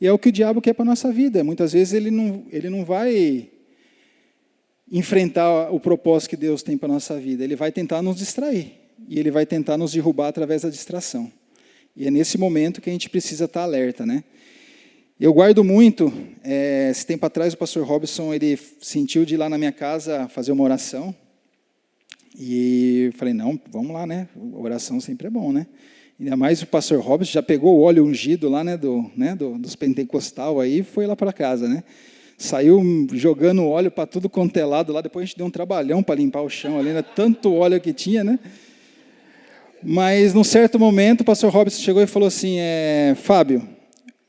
E é o que o diabo quer para a nossa vida. Muitas vezes ele não vai enfrentar o propósito que Deus tem para a nossa vida. Ele vai tentar nos distrair. E ele vai tentar nos derrubar através da distração. E é nesse momento que a gente precisa estar alerta, né? Eu guardo muito, esse tempo atrás o pastor Robson, ele sentiu de ir lá na minha casa fazer uma oração, e eu falei, não, vamos lá, né, oração sempre é bom, né, ainda mais o pastor Robson já pegou o óleo ungido lá, dos pentecostal aí, e foi lá para casa, né, saiu jogando óleo para tudo quanto é lado lá, depois a gente deu um trabalhão para limpar o chão ali, né, tanto óleo que tinha, né, mas num certo momento o pastor Robson chegou e falou assim, Fábio,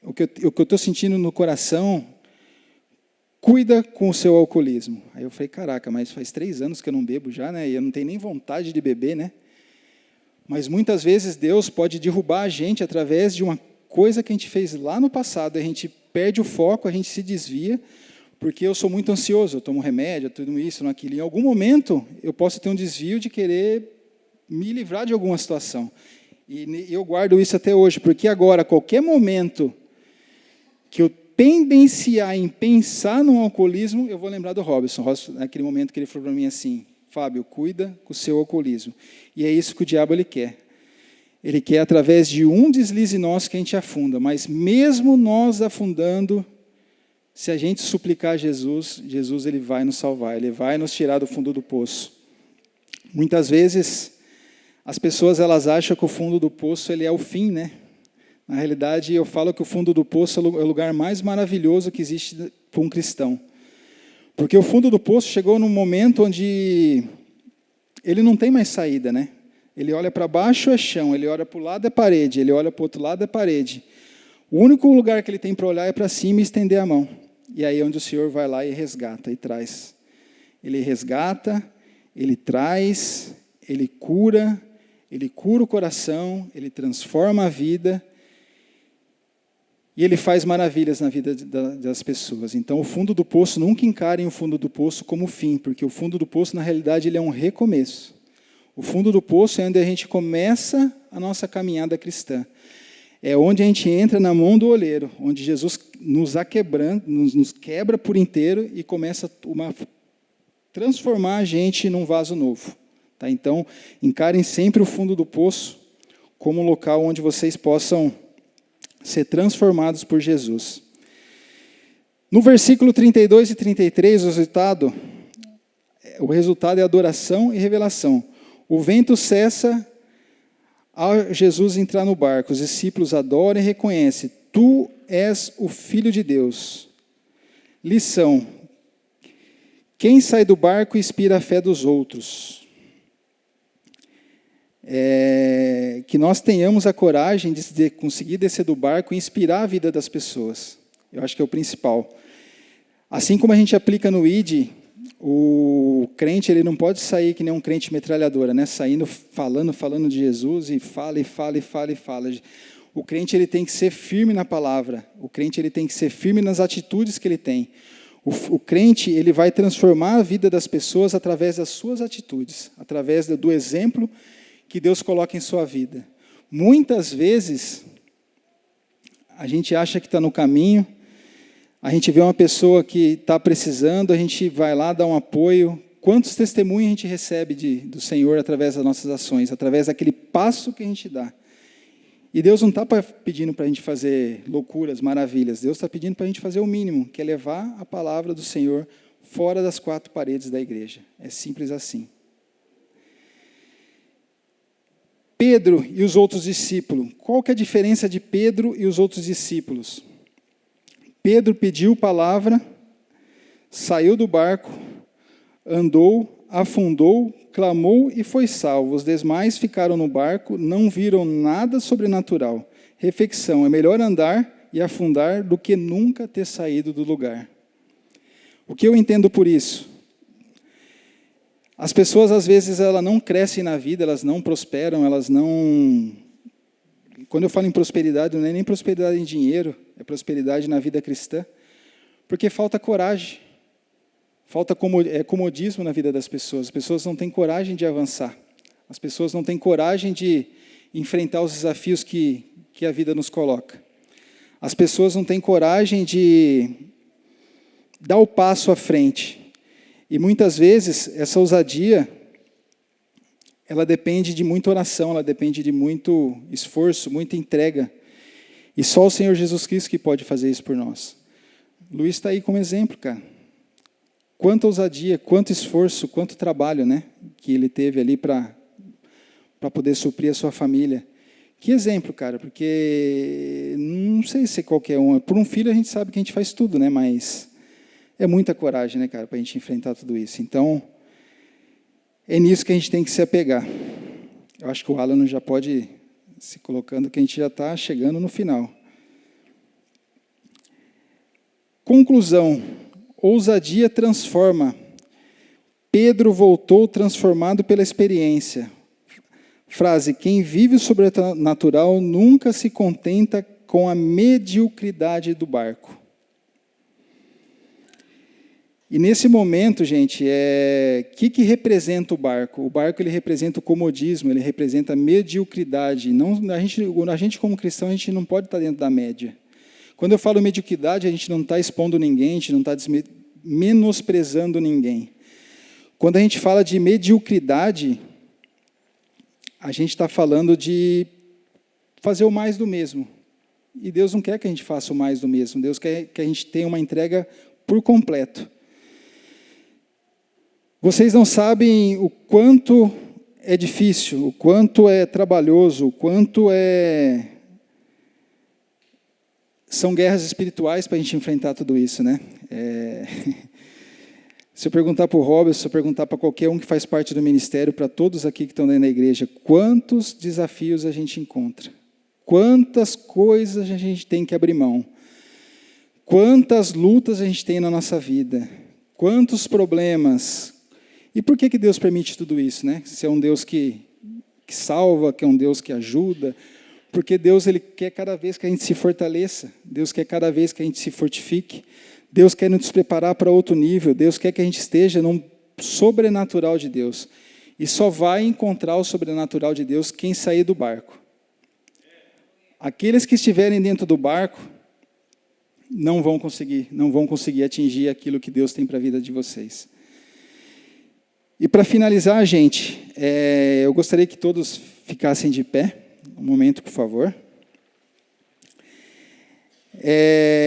o que eu estou sentindo no coração, cuida com o seu alcoolismo. Aí eu falei, caraca, mas faz 3 anos que eu não bebo já, né? E eu não tenho nem vontade de beber, né? Mas muitas vezes Deus pode derrubar a gente através de uma coisa que a gente fez lá no passado. A gente perde o foco, a gente se desvia, porque eu sou muito ansioso, eu tomo remédio, tudo isso, aquilo. Em algum momento eu posso ter um desvio de querer me livrar de alguma situação. E eu guardo isso até hoje, porque agora, a qualquer momento que eu tendenciar em pensar no alcoolismo, eu vou lembrar do Robson, naquele momento que ele falou para mim assim, Fábio, cuida com o seu alcoolismo. E é isso que o diabo ele quer. Ele quer, através de um deslize nosso, que a gente afunda. Mas mesmo nós afundando, se a gente suplicar a Jesus, Jesus ele vai nos salvar, ele vai nos tirar do fundo do poço. Muitas vezes, as pessoas elas acham que o fundo do poço ele é o fim, né? Na realidade, eu falo que o fundo do poço é o lugar mais maravilhoso que existe para um cristão. Porque o fundo do poço chegou num momento onde ele não tem mais saída, né? Ele olha para baixo é chão, ele olha para o lado é parede, ele olha para o outro lado é parede. O único lugar que ele tem para olhar é para cima e estender a mão. E aí é onde o Senhor vai lá e resgata e traz. Ele resgata, ele traz, ele cura o coração, ele transforma a vida, e ele faz maravilhas na vida das pessoas. Então, o fundo do poço, nunca encarem o fundo do poço como fim, porque o fundo do poço, na realidade, ele é um recomeço. O fundo do poço é onde a gente começa a nossa caminhada cristã. É onde a gente entra na mão do oleiro, onde Jesus nos quebra por inteiro e começa a transformar a gente num vaso novo. Tá? Então, encarem sempre o fundo do poço como um local onde vocês possam ser transformados por Jesus. No versículo 32 e 33, o resultado é adoração e revelação. O vento cessa ao Jesus entrar no barco. Os discípulos adoram e reconhecem: Tu és o Filho de Deus. Lição: quem sai do barco inspira a fé dos outros. Que nós tenhamos a coragem de conseguir descer do barco e inspirar a vida das pessoas. Eu acho que é o principal. Assim como a gente aplica no ID, o crente ele não pode sair que nem um crente metralhadora, né? Saindo falando de Jesus e fala. O crente ele tem que ser firme na palavra. O crente ele tem que ser firme nas atitudes que ele tem. O crente, ele vai transformar a vida das pessoas através das suas atitudes, através do exemplo que Deus coloca em sua vida. Muitas vezes, a gente acha que está no caminho, a gente vê uma pessoa que está precisando, a gente vai lá dar um apoio. Quantos testemunhos a gente recebe do Senhor através das nossas ações, através daquele passo que a gente dá. E Deus não está pedindo para a gente fazer loucuras, maravilhas. Deus está pedindo para a gente fazer o mínimo, que é levar a palavra do Senhor fora das quatro paredes da igreja. É simples assim. Pedro e os outros discípulos. Qual que é a diferença de Pedro e os outros discípulos? Pedro pediu palavra, saiu do barco, andou, afundou, clamou e foi salvo. Os demais ficaram no barco, não viram nada sobrenatural. Reflexão: é melhor andar e afundar do que nunca ter saído do lugar. O que eu entendo por isso? As pessoas, às vezes, elas não crescem na vida, elas não prosperam, elas não... Quando eu falo em prosperidade, não é nem prosperidade em dinheiro, é prosperidade na vida cristã, porque falta coragem. Falta comodismo na vida das pessoas. As pessoas não têm coragem de avançar. As pessoas não têm coragem de enfrentar os desafios que a vida nos coloca. As pessoas não têm coragem de dar o passo à frente. E muitas vezes essa ousadia, ela depende de muita oração, ela depende de muito esforço, muita entrega. E só o Senhor Jesus Cristo que pode fazer isso por nós. Luiz está aí como exemplo, cara. Quanta ousadia, quanto esforço, quanto trabalho, né, que ele teve ali para poder suprir a sua família. Que exemplo, cara, porque não sei se qualquer um. Por um filho a gente sabe que a gente faz tudo, né, mas é muita coragem, né, cara, para a gente enfrentar tudo isso. Então, é nisso que a gente tem que se apegar. Eu acho que o Alan já pode se colocando, que a gente já está chegando no final. Conclusão. Ousadia transforma. Pedro voltou transformado pela experiência. Frase: quem vive o sobrenatural nunca se contenta com a mediocridade do barco. E nesse momento, gente, que representa o barco? O barco, ele representa o comodismo, ele representa a mediocridade. Não, a gente como cristão, a gente não pode estar dentro da média. Quando eu falo mediocridade, a gente não está expondo ninguém, a gente não está menosprezando ninguém. Quando a gente fala de mediocridade, a gente está falando de fazer o mais do mesmo. E Deus não quer que a gente faça o mais do mesmo. Deus quer que a gente tenha uma entrega por completo. Vocês não sabem o quanto é difícil, o quanto é trabalhoso, o quanto são guerras espirituais para a gente enfrentar tudo isso, né? Se eu perguntar para o Robert, se eu perguntar para qualquer um que faz parte do ministério, para todos aqui que estão dentro da igreja, quantos desafios a gente encontra? Quantas coisas a gente tem que abrir mão? Quantas lutas a gente tem na nossa vida? Quantos problemas? E por que Deus permite tudo isso, né? Se é um Deus que salva, que é um Deus que ajuda... Porque Deus, ele quer cada vez que a gente se fortaleça. Deus quer cada vez que a gente se fortifique. Deus quer nos preparar para outro nível. Deus quer que a gente esteja num sobrenatural de Deus. E só vai encontrar o sobrenatural de Deus quem sair do barco. Aqueles que estiverem dentro do barco não vão conseguir atingir aquilo que Deus tem para a vida de vocês. E para finalizar, gente, eu gostaria que todos ficassem de pé. Um momento, por favor.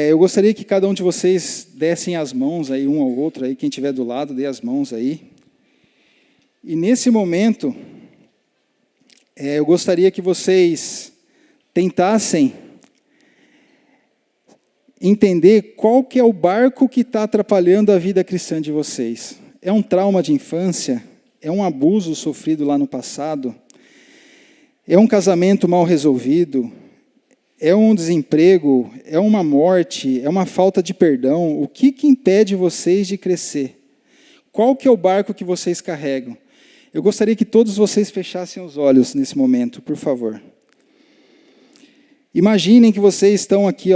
Eu gostaria que cada um de vocês dessem as mãos aí, um ao outro, aí, quem estiver do lado, dê as mãos aí. E nesse momento, eu gostaria que vocês tentassem entender qual que é o barco que está atrapalhando a vida cristã de vocês. É um trauma de infância? É um abuso sofrido lá no passado? É um casamento mal resolvido? É um desemprego? É uma morte? É uma falta de perdão? O que impede vocês de crescer? Qual que é o barco que vocês carregam? Eu gostaria que todos vocês fechassem os olhos nesse momento, por favor. Imaginem que vocês estão aqui,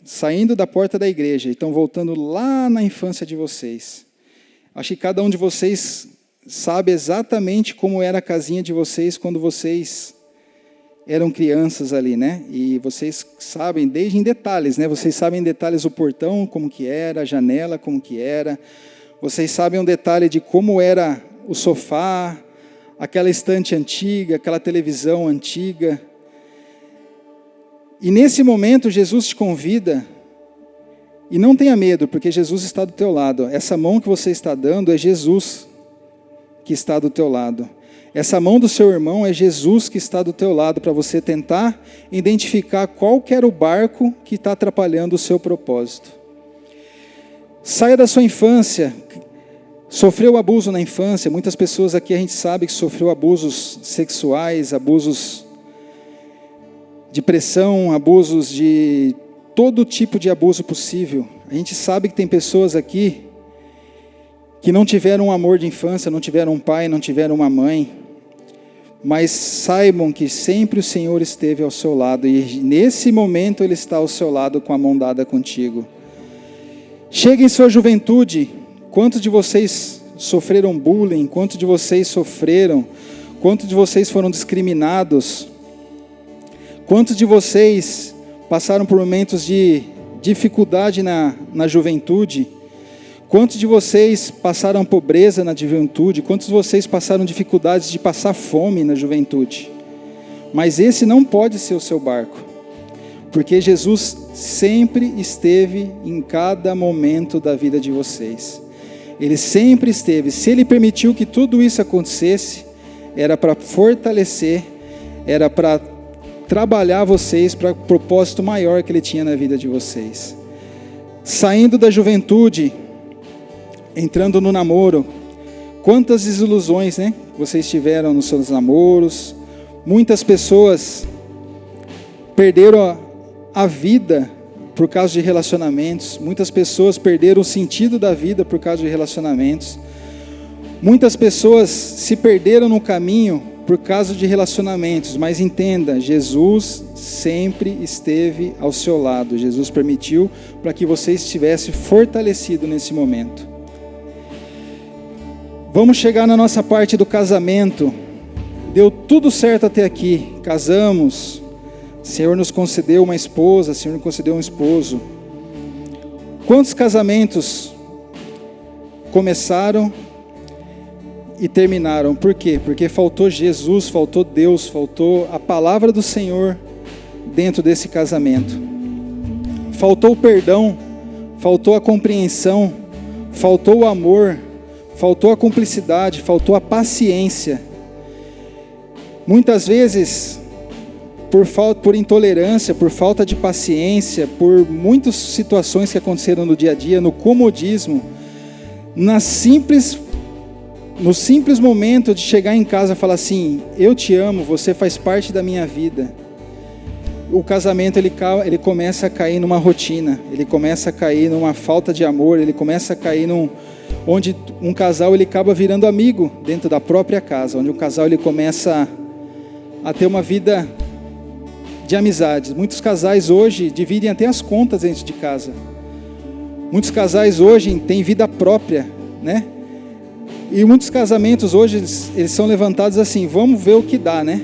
saindo da porta da igreja e estão voltando lá na infância de vocês. Acho que cada um de vocês sabe exatamente como era a casinha de vocês quando vocês eram crianças ali, né? E vocês sabem, desde em detalhes, né? Vocês sabem em detalhes o portão, como que era, a janela, como que era. Vocês sabem um detalhe de como era o sofá, aquela estante antiga, aquela televisão antiga. E nesse momento Jesus te convida, e não tenha medo, porque Jesus está do teu lado. Essa mão que você está dando é Jesus que está do teu lado. Essa mão do seu irmão é Jesus que está do teu lado, para você tentar identificar qual que era o barco que está atrapalhando o seu propósito. Saia da sua infância. Sofreu abuso na infância. Muitas pessoas aqui a gente sabe que sofreu abusos sexuais, abusos de pressão, abusos de todo tipo de abuso possível. A gente sabe que tem pessoas aqui que não tiveram um amor de infância, não tiveram um pai, não tiveram uma mãe, mas saibam que sempre o Senhor esteve ao seu lado, e nesse momento Ele está ao seu lado com a mão dada contigo. Chega em sua juventude. Quantos de vocês sofreram bullying? Quantos de vocês sofreram? Quantos de vocês foram discriminados? Quantos de vocês passaram por momentos de dificuldade na juventude? Quantos de vocês passaram pobreza na juventude? Quantos de vocês passaram dificuldades de passar fome na juventude? Mas esse não pode ser o seu barco, porque Jesus sempre esteve em cada momento da vida de vocês. Ele sempre esteve. Se Ele permitiu que tudo isso acontecesse, era para fortalecer, era para trabalhar vocês para o propósito maior que Ele tinha na vida de vocês. Saindo da juventude, entrando no namoro, quantas desilusões, né, vocês tiveram nos seus namoros. Muitas pessoas perderam a vida por causa de relacionamentos. Muitas pessoas perderam o sentido da vida por causa de relacionamentos. Muitas pessoas se perderam no caminho por causa de relacionamentos, mas entenda, Jesus sempre esteve ao seu lado. Jesus permitiu para que você estivesse fortalecido nesse momento. Vamos chegar na nossa parte do casamento. Deu tudo certo até aqui, casamos, o Senhor nos concedeu uma esposa, o Senhor nos concedeu um esposo. Quantos casamentos começaram e terminaram? Por quê? Porque faltou Jesus, faltou Deus, faltou a palavra do Senhor dentro desse casamento. Faltou o perdão, faltou a compreensão, faltou o amor, faltou a cumplicidade, faltou a paciência. Muitas vezes, por intolerância, por falta de paciência, por muitas situações que aconteceram no dia a dia, no comodismo, no simples momento de chegar em casa e falar assim: eu te amo, você faz parte da minha vida. O casamento ele começa a cair numa rotina, ele começa a cair numa falta de amor, ele começa a cair onde um casal ele acaba virando amigo dentro da própria casa, onde o casal ele começa a ter uma vida de amizades. Muitos casais hoje dividem até as contas dentro de casa. Muitos casais hoje têm vida própria, né? E muitos casamentos hoje eles são levantados assim: vamos ver o que dá, né?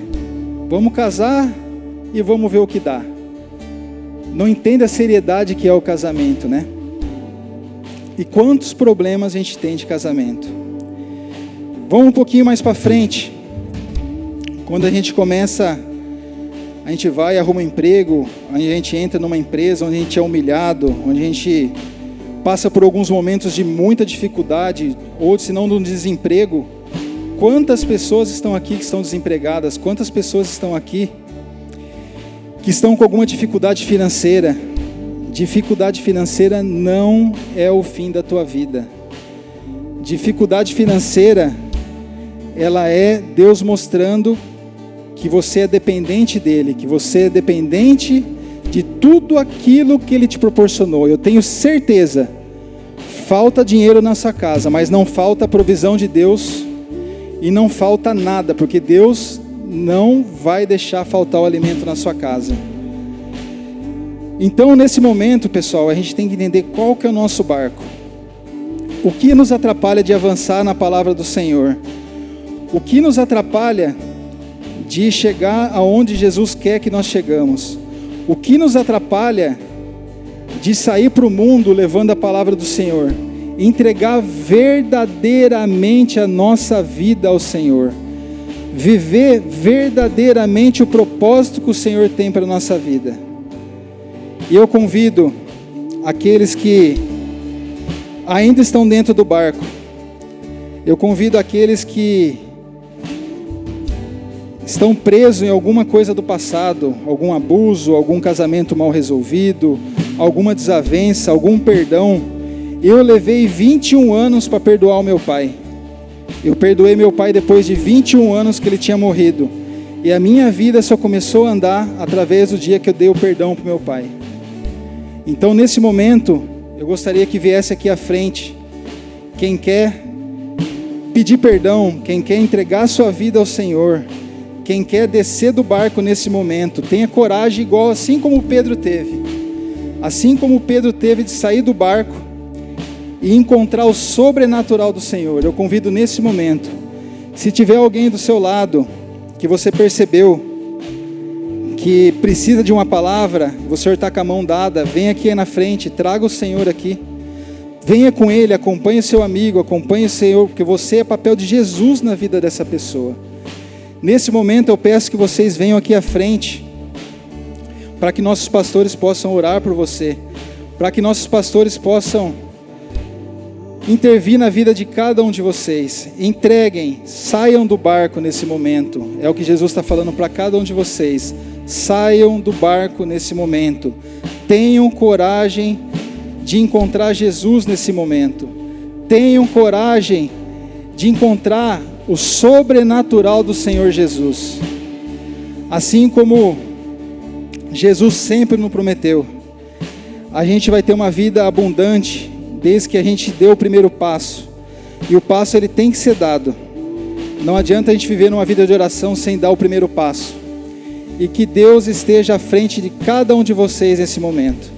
Vamos casar e vamos ver o que dá. Não entende a seriedade que é o casamento, né? E quantos problemas a gente tem de casamento. Vamos um pouquinho mais para frente. Quando a gente começa, a gente vai, arruma um emprego, a gente entra numa empresa onde a gente é humilhado, onde a gente passa por alguns momentos de muita dificuldade, ou se não de um desemprego. Quantas pessoas estão aqui que estão desempregadas? Quantas pessoas estão aqui que estão com alguma dificuldade financeira? Dificuldade financeira não é o fim da tua vida. Dificuldade financeira, ela é Deus mostrando que você é dependente dEle, que você é dependente de tudo aquilo que Ele te proporcionou. Eu tenho certeza, falta dinheiro na sua casa, mas não falta a provisão de Deus e não falta nada, porque Deus não vai deixar faltar o alimento na sua casa. Então, nesse momento, pessoal, a gente tem que entender qual que é o nosso barco. O que nos atrapalha de avançar na palavra do Senhor? O que nos atrapalha de chegar aonde Jesus quer que nós chegamos? O que nos atrapalha de sair para o mundo levando a palavra do Senhor? Entregar verdadeiramente a nossa vida ao Senhor. Viver verdadeiramente o propósito que o Senhor tem para a nossa vida. E eu convido aqueles que ainda estão dentro do barco. Eu convido aqueles que estão presos em alguma coisa do passado, algum abuso, algum casamento mal resolvido, alguma desavença, algum perdão. Eu levei 21 anos para perdoar o meu pai. Eu perdoei meu pai depois de 21 anos que ele tinha morrido. E a minha vida só começou a andar através do dia que eu dei o perdão para o meu pai. Então, nesse momento, eu gostaria que viesse aqui à frente quem quer pedir perdão, quem quer entregar sua vida ao Senhor, quem quer descer do barco nesse momento. Tenha coragem, igual assim como Pedro teve. Assim como Pedro teve de sair do barco e encontrar o sobrenatural do Senhor. Eu convido nesse momento, se tiver alguém do seu lado que você percebeu que precisa de uma palavra, o Senhor está com a mão dada, venha aqui na frente, traga o Senhor aqui. Venha com Ele, acompanhe o seu amigo, acompanhe o Senhor, porque você é papel de Jesus na vida dessa pessoa. Nesse momento eu peço que vocês venham aqui à frente, para que nossos pastores possam orar por você, para que nossos pastores possam intervir na vida de cada um de vocês. Entreguem, saiam do barco nesse momento. É o que Jesus está falando para cada um de vocês. Saiam do barco nesse momento. Tenham coragem de encontrar Jesus nesse momento. Tenham coragem de encontrar o sobrenatural do Senhor Jesus. Assim como Jesus sempre nos prometeu, a gente vai ter uma vida abundante desde que a gente deu o primeiro passo. E o passo ele tem que ser dado. Não adianta a gente viver numa vida de oração sem dar o primeiro passo. E que Deus esteja à frente de cada um de vocês nesse momento.